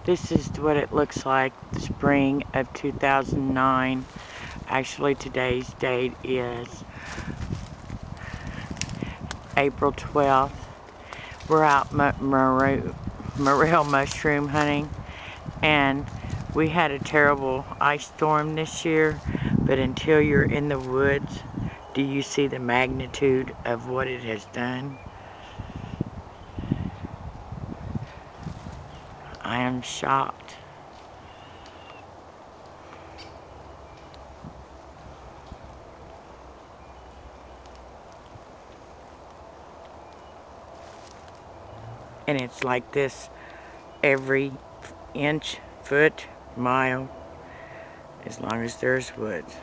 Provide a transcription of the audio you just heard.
This is what it looks like the spring of 2009. Actually, today's date is April 12th. We're out morel mushroom hunting, and we had a terrible ice storm this year, but until you're in the woods, do you see the magnitude of what it has done? I am shocked. And it's like this every inch, foot, mile, as long as there's woods.